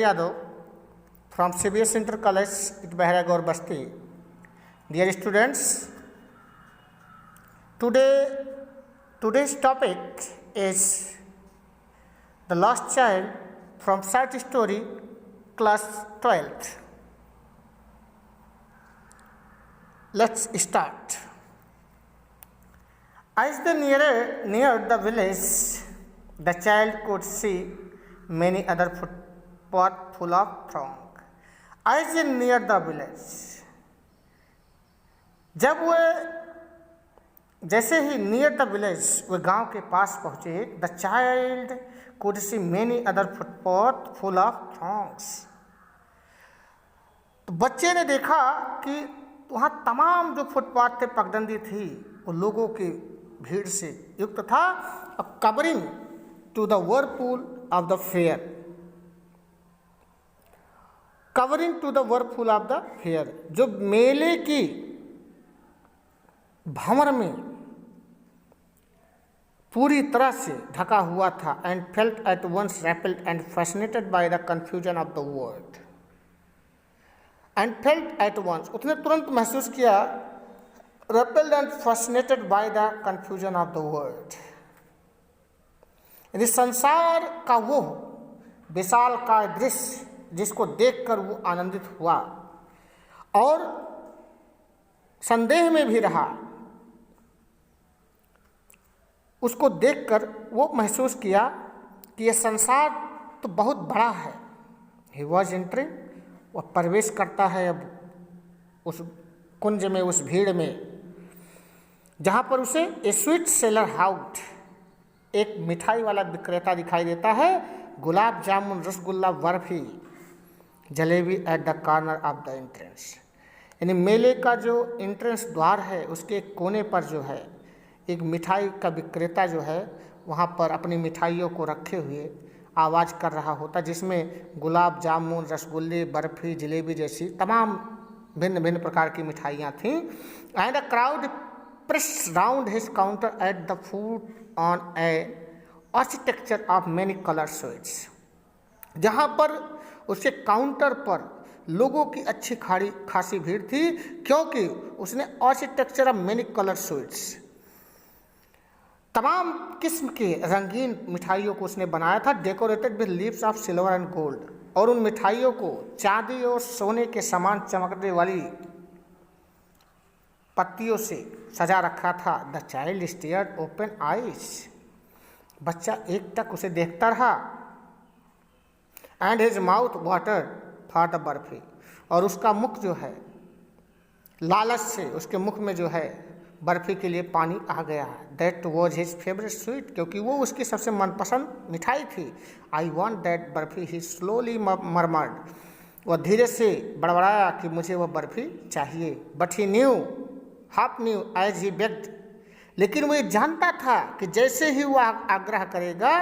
Yadav from CBS Inter College, Itbahara Gaur Basti. Dear students, today's topic is The Lost Child from Short Story, Class 12th. Let's start. As they neared the village, the child could see many other footpaths full of throng. As they neared the village, जब वे जैसे ही near the village वे गांव के पास पहुंचे, the child could see many other footpath full of throngs. तो बच्चे ने देखा कि वहाँ तमाम जो फुटपाथ थे, पगडंडी थी, वो लोगों की भीड़ से युक्त था. Covering to the whirlpool of the fair, covering to the whirlpool of the fair, जो मेले की भंवर में पूरी तरह से ढका हुआ था. And felt at once repelled and fascinated by the confusion of the world. And felt at once, उसने तुरंत महसूस किया, repelled and fascinated by the confusion of the world. यदि संसार का वो विशाल का दृश्य जिसको देखकर वो आनंदित हुआ और संदेह में भी रहा, उसको देखकर वो महसूस किया कि यह संसार तो बहुत बड़ा है. ही वॉज एंटरिंग, वह प्रवेश करता है अब उस कुंज में, उस भीड़ में, जहाँ पर उसे ए स्वीट सेलर हाउट, एक मिठाई वाला विक्रेता दिखाई देता है. Gulab jamun, rasgulla, barfi, jalebi at the corner of the entrance. यानी मेले का जो एंट्रेंस द्वार है, उसके कोने पर जो है एक मिठाई का विक्रेता जो है वहाँ पर अपनी मिठाइयों को रखे हुए आवाज़ कर रहा होता, जिसमें गुलाब जामुन, रसगुल्ले, बर्फ़ी, जलेबी जैसी तमाम भिन्न भिन्न प्रकार की मिठाइयाँ थीं. And the crowd pressed round his counter at the food on A architecture of many colour sweets. जहाँ पर उसके काउंटर पर लोगों की अच्छी खासी भीड़ थी, क्योंकि उसने architecture of many colour sweets, तमाम किस्म के रंगीन मिठाइयों को उसने बनाया था. Decorated with leaves of silver and gold, और उन मिठाइयों को चांदी और सोने के समान चमकने वाली पत्तियों से सजा रखा था. The child stared open eyes, बच्चा एकटक उसे देखता रहा. And his mouth watered for the barfi, और उसका मुख जो है लालच से, उसके मुख में जो है बर्फ़ी के लिए पानी आ गया. That was his favourite sweet, क्योंकि वो उसकी सबसे मनपसंद मिठाई थी. I want that barfi, he slowly murmured, वह धीरे से बड़बड़ाया कि मुझे वह बर्फ़ी चाहिए. But he knew, half knew as he begged, लेकिन वो ये जानता था कि जैसे ही वह आग्रह करेगा,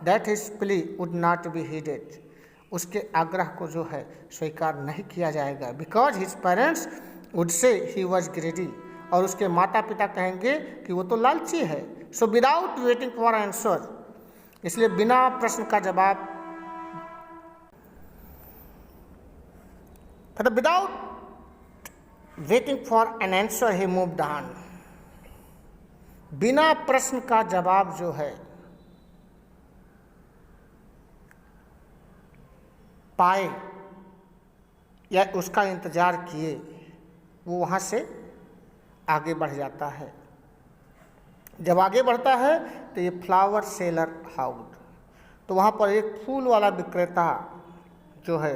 that his plea would not be heeded, उसके आग्रह को जो है स्वीकार नहीं किया जाएगा. Because his parents would say he was ग्रेडी, और उसके माता पिता कहेंगे कि वो तो लालची है. So without waiting for answer, इसलिए बिना प्रश्न का जवाब, without waiting for an answer he moved on. बिना प्रश्न का जवाब जो है पाए या उसका इंतजार किए, वो वहाँ से आगे बढ़ जाता है. जब आगे बढ़ता है तो ये फ्लावर सेलर हाउस, तो वहाँ पर एक फूल वाला विक्रेता जो है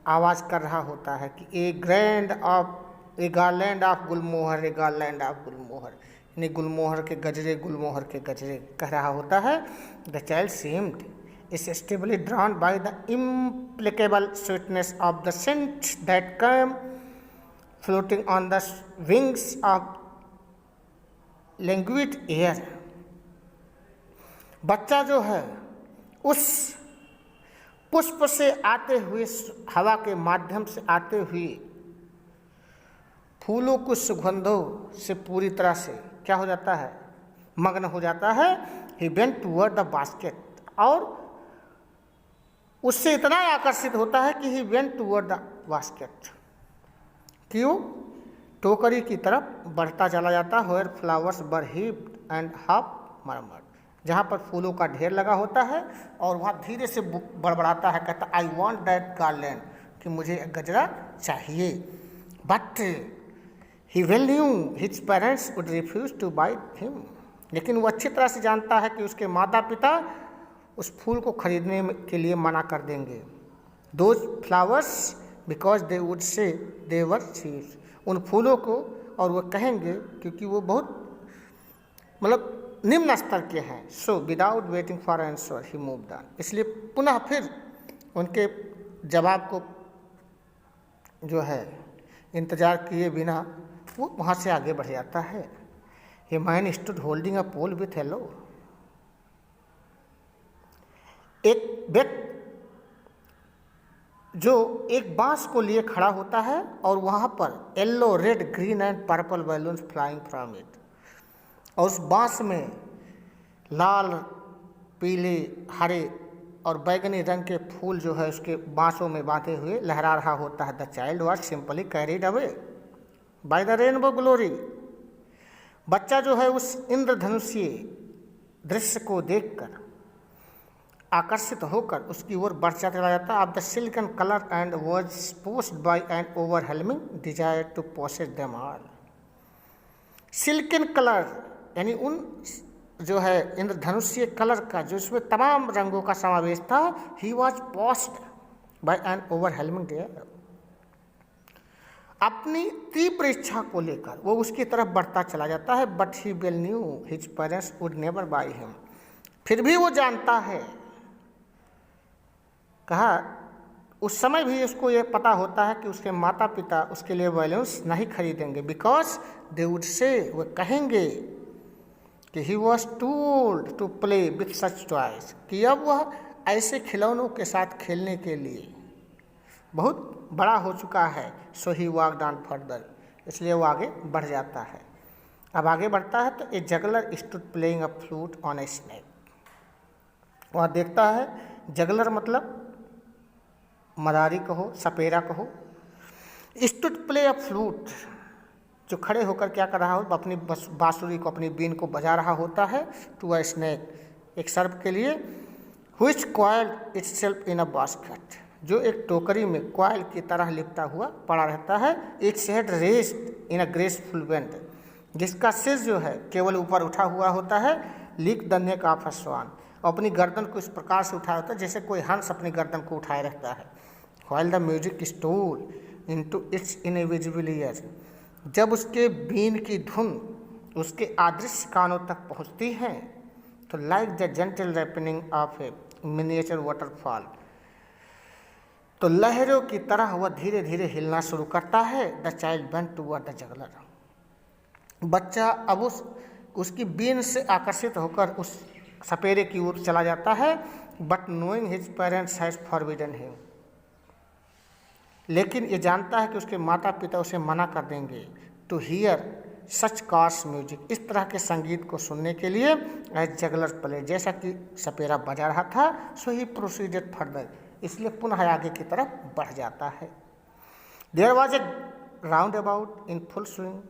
आवाज़ कर रहा होता है कि a garland of gulmohar, a garland of gulmohar, यानी गुलमोहर के गजरे, गुलमोहर के गजरे कह रहा होता है. The child seemed irresistibly drawn by the implacable sweetness of the scent that came floating on the wings of languid air. बच्चा जो है उस पुष्प से आते हुए, हवा के माध्यम से आते हुए फूलों की सुगंधों से पूरी तरह से क्या हो जाता है, मग्न हो जाता है. He went toward the basket, और उससे इतना आकर्षित होता है कि he went toward the basket, कि वो टोकरी की तरफ बढ़ता चला जाता है। Where flowers were heaped and half murmur, जहाँ पर फूलों का ढेर लगा होता है और वहाँ धीरे से बड़बड़ाता है, कहता आई वॉन्ट दैट गार्लैंड, कि मुझे गजरा चाहिए। But he well knew his parents would refuse to buy him, लेकिन वो अच्छी तरह से जानता है कि उसके माता पिता उस फूल को खरीदने के लिए मना कर देंगे। Those flowers because they would say they were seeds, उन फूलों को, और वो कहेंगे क्योंकि वो बहुत मतलब निम्न स्तर के हैं। So without waiting for answer he moved on, इसलिए पुनः फिर उनके जवाब को जो है इंतजार किए बिना वो वहाँ से आगे बढ़ जाता है। A man stood holding a pole with yellow, एक व्यक्ति जो एक बांस को लिए खड़ा होता है और वहाँ पर yellow, red, green and purple balloons flying from it, और उस बांस में लाल, पीले, हरे और बैगनी रंग के फूल जो है उसके बांसों में बांधे हुए लहरा रहा होता है। The child was simply carried away by the rainbow glory, बच्चा जो है उस इंद्रधनुषीय दृश्य को देखकर आकर्षित होकर उसकी ओर बढ़ता चला जाता। Of the silken colour and was possessed by an overwhelming desire to possess them all. Silken colour यानी उन जो है इंद्रधनुषीय कलर का, जो इसमें तमाम रंगों का समावेश था। He was possessed by an overwhelming desire, अपनी तीव्र इच्छा को लेकर वो उसकी तरफ बढ़ता चला जाता है। But he well knew his parents would never by him, फिर भी वो जानता है, कहा उस समय भी उसको ये पता होता है कि उसके माता पिता उसके लिए बैलून्स नहीं खरीदेंगे। बिकॉज दे वुड से, वो कहेंगे कि he was told to play with such toys, कि अब वह ऐसे खिलौनों के साथ खेलने के लिए बहुत बड़ा हो चुका है। सो ही वॉकड ऑन फर्दर, इसलिए वो आगे बढ़ जाता है। अब आगे बढ़ता है तो a juggler stood playing a flute on a snake, वहाँ देखता है, जगलर मतलब मदारी कहो, सपेरा कहो, स्टूड प्ले अ फ्लूट, जो खड़े होकर क्या कर रहा हो, अपनी बांसुरी को, अपनी बीन को बजा रहा होता है। टू अ स्नेक, एक सर्प के लिए। Which coiled itself in a basket, जो एक टोकरी में कॉइल की तरह लिपटा हुआ पड़ा रहता है। Its head raised in a graceful bend, जिसका सिर जो है केवल ऊपर उठा हुआ होता है। Like the neck of a swan, अपनी गर्दन को इस प्रकार से उठाया होता है जैसे कोई हंस अपनी गर्दन को उठाए रहता है। While the music stole into its invisible ear, जब उसके बीन की धुन उसके अदृश्य कानों तक पहुंचती है तो like the gentle ripening of A miniature waterfall, तो लहरों की तरह वह धीरे धीरे हिलना शुरू करता है। The child went toward the juggler, बच्चा अब उसकी बीन से आकर्षित होकर उस सपेरे की ओर चला जाता है। But knowing his parents has forbidden him, लेकिन ये जानता है कि उसके माता पिता उसे मना कर देंगे। To hear such coarse music, इस तरह के संगीत को सुनने के लिए। एज जगलर प्ले, जैसा कि सपेरा बजा रहा था। सो ही प्रोसीडेड फर्दर, इसलिए पुनः आगे की तरफ बढ़ जाता है। There was a roundabout in full swing,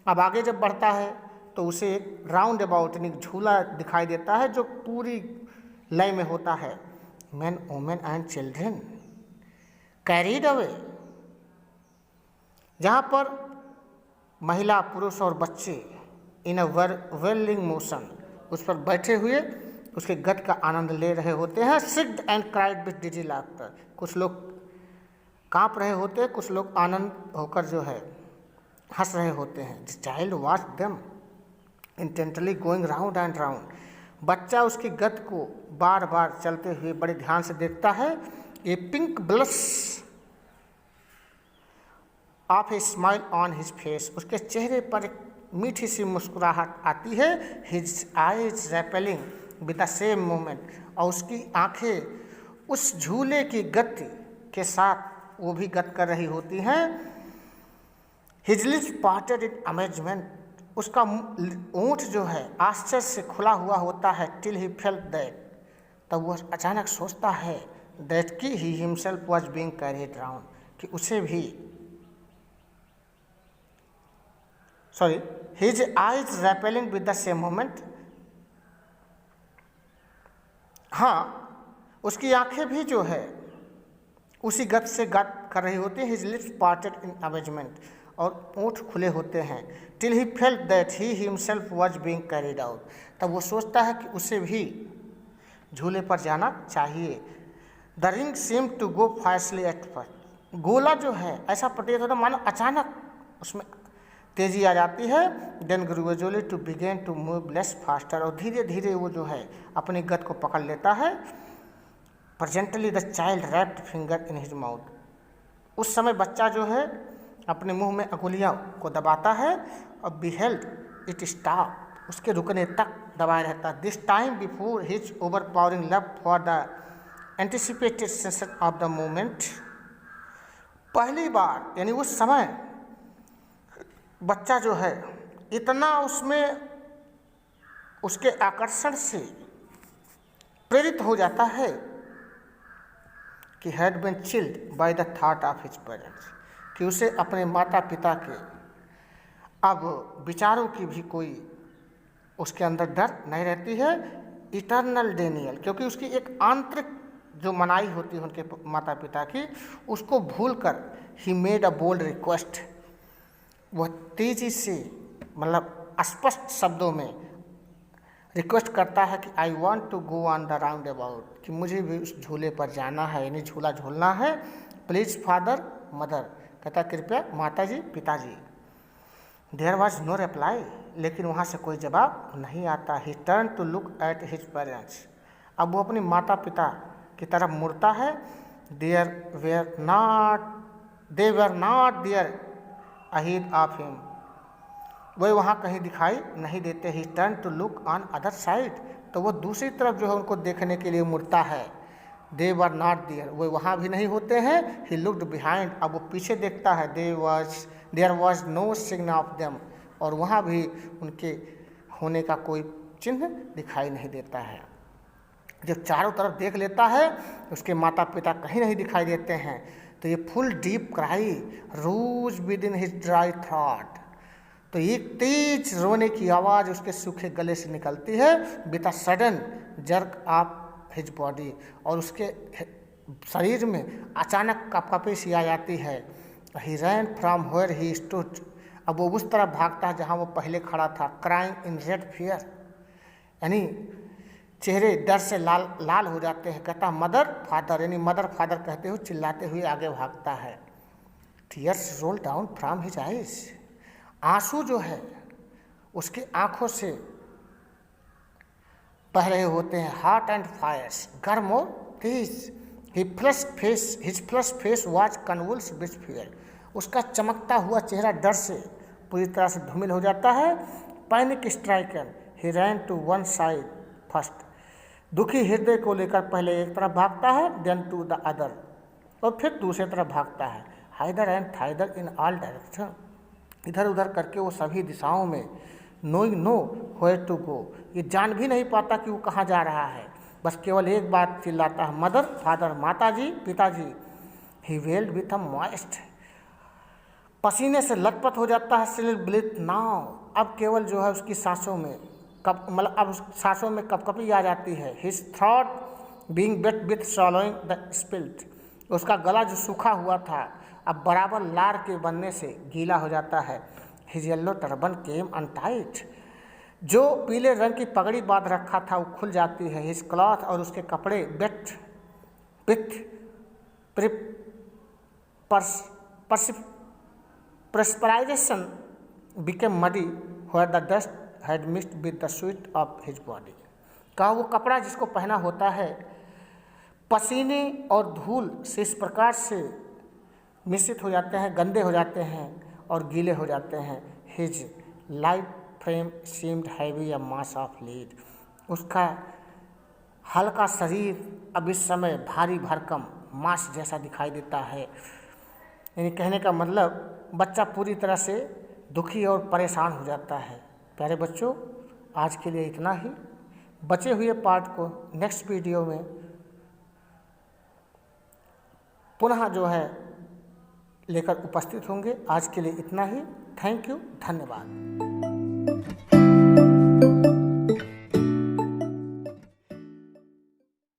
अब आगे जब बढ़ता है तो उसे एक राउंड अबाउट यानी झूला दिखाई देता है जो पूरी लय में होता है। Man, women and children carried away, जहाँ पर महिला, पुरुष और बच्चे इन अ वेलिंग मोशन उस पर बैठे हुए उसके गति का आनंद ले रहे होते हैं। Shrieked and cried with dizzy laughter, कुछ लोग कांप रहे होते हैं, कुछ लोग आनंद होकर जो है हंस रहे होते हैं। The child watch them intently going round and round, बच्चा उसकी गति को बार बार चलते हुए बड़े ध्यान से देखता है। A pink blush of a smile on his face, उसके चेहरे पर एक मीठी सी मुस्कुराहट आती है। His eyes repelling with the same moment, और उसकी आंखें उस झूले की गति के साथ वो भी गति कर रही होती हैं। His lips parted in amazement, उसका ओंठ जो है आश्चर्य से खुला हुआ होता है। टिल ही फेल्ट दैट, तब वह अचानक सोचता है दैट कि he himself was being carried round, कि उसे भी his eyes rappelling with the same moment, हाँ उसकी आंखें भी जो है उसी गत से गत कर रही होती हैं। His lips parted in amazement, और ओंठ खुले होते हैं। Till he felt that he himself was being carried out, तब वो सोचता है कि उसे भी झूले पर जाना चाहिए। The ring seem to go fastly at first, गोला जो है ऐसा प्रतीत होता मानो अचानक उसमें तेजी आ जाती है। Then gradually to begin to move less faster, और धीरे धीरे वो जो है अपनी गत को पकड़ लेता है। Presently the child wrapped finger in his mouth, उस समय बच्चा जो है अपने मुंह में अंगुलियों को दबाता है और बिहेल्ड इट स्टॉप, उसके रुकने तक दबाए रहता है। This time before his over powering love for the anticipated sensation of the moment, पहली बार यानी उस समय बच्चा जो है इतना उसमें उसके आकर्षण से प्रेरित हो जाता है कि had been chilled by the thought of his parents, कि उसे अपने माता पिता के अब विचारों की भी कोई उसके अंदर डर नहीं रहती है। इटर्नल डेनियल, क्योंकि उसकी एक आंतरिक जो मनाई होती है उनके माता पिता की, उसको भूलकर he made a bold request, वह तेजी से मतलब स्पष्ट शब्दों में रिक्वेस्ट करता है कि I want to go on the roundabout, कि मुझे भी उस झूले पर जाना है यानी झूला झूलना है। प्लीज फादर मदर, कहता कृपया माता जी पिताजी। देयर वॉज नो रिप्लाई, लेकिन वहाँ से कोई जवाब नहीं आता। He turn to look at his parents, अब वो अपने माता पिता की तरफ मुड़ता है। They were not there ahead of him, वह वहाँ कहीं दिखाई नहीं देते। He turn to look on other side, तो वो दूसरी तरफ जो है उनको देखने के लिए मुड़ता है। दे वर नॉट देयर, वो वहाँ भी नहीं होते हैं। ही लुक्ड बिहाइंड, अब वो पीछे देखता है। There was no sign of them, और वहाँ भी उनके होने का कोई चिन्ह दिखाई नहीं देता है। जब चारों तरफ देख लेता है उसके माता पिता कहीं नहीं दिखाई देते हैं, तो ये full deep cry rose within his dry थॉट, तो एक तेज रोने की आवाज़ उसके सूखे गले से निकलती है। With a sudden jerk of his body, और उसके शरीर में अचानक कपकपी सी आ जाती है। He ran from where he stood, अब वो उस तरफ भागता है जहाँ वो पहले खड़ा था। क्राइंग इन रेड फियर, यानी चेहरे डर से लाल लाल हो जाते हैं। कहता मदर फादर, यानी मदर फादर कहते हुए चिल्लाते हुए आगे भागता है। Tears roll down from his eyes, आंसू जो है उसकी आंखों से बह रहे होते हैं। हॉट एंड फायर्स, गर्म और तेज। His flush face was convulsed with fear, उसका चमकता हुआ चेहरा डर से पूरी तरह से धूमिल हो जाता है। Panic stricken, he ran to one side first, दुखी हृदय को लेकर पहले एक तरफ भागता है, देन टू द अदर, और फिर दूसरी तरफ भागता है। Hither and thither in all direction, इधर उधर करके वो सभी दिशाओं में। Knowing nowhere to go, ये जान भी नहीं पाता कि वो कहाँ जा रहा है, बस केवल एक बात चिल्लाता है मदर फादर, माता जी पिताजी। ही वेल्ड विथ अ मॉइस्ट, पसीने से लथपथ हो जाता है। स्टिल ब्रीथ नाउ, अब केवल जो है उसकी सांसों में मतलब अब सांसों में कपकपी आ जाती है। His throat being wet with swallowing the spilt, उसका गला जो सूखा हुआ था अब बराबर लार के बनने से गीला हो जाता है। हिज येलो टर्बन केम अनटाइट, जो पीले रंग की पगड़ी बांध रखा था वो खुल जाती है। हिज क्लॉथ, और उसके कपड़े wet with perspiration became muddy where the dust had mixed with the sweat of his body, कहा वो कपड़ा जिसको पहना होता है पसीने और धूल से इस प्रकार से मिश्रित हो जाते हैं, गंदे हो जाते हैं और गीले हो जाते हैं। His light frame seemed heavy a mass of lead, उसका हल्का शरीर अब इस समय भारी भरकम मास जैसा दिखाई देता है। यानी कहने का मतलब बच्चा पूरी तरह से दुखी और परेशान हो जाता है। प्यारे बच्चों, आज के लिए इतना ही। बचे हुए पार्ट को नेक्स्ट वीडियो में पुनः जो है लेकर उपस्थित होंगे। आज के लिए इतना ही। थैंक यू, धन्यवाद।